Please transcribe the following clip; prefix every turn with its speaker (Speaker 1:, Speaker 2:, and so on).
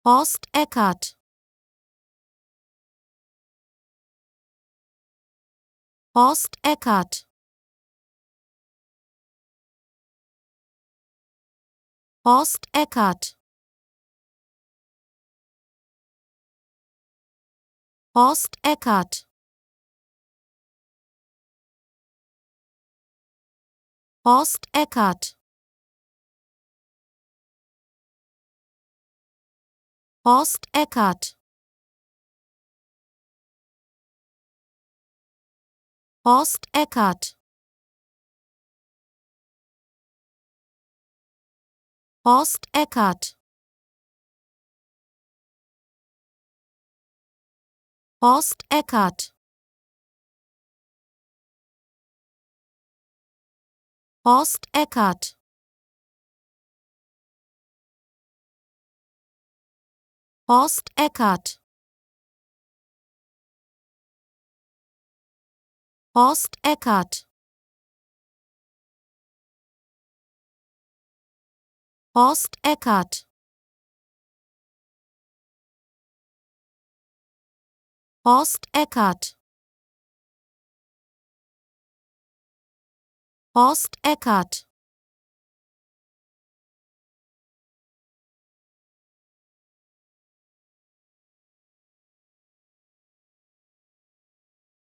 Speaker 1: Horst Eckert. Horst Eckert. Horst Eckert. Horst Eckert. Horst Eckert. Horst Eckert. Horst Eckert. Horst Eckert. Horst Eckert. Horst Eckert. Horst Eckert. Horst Eckert. Horst Eckert. Horst Eckert. Horst Eckert.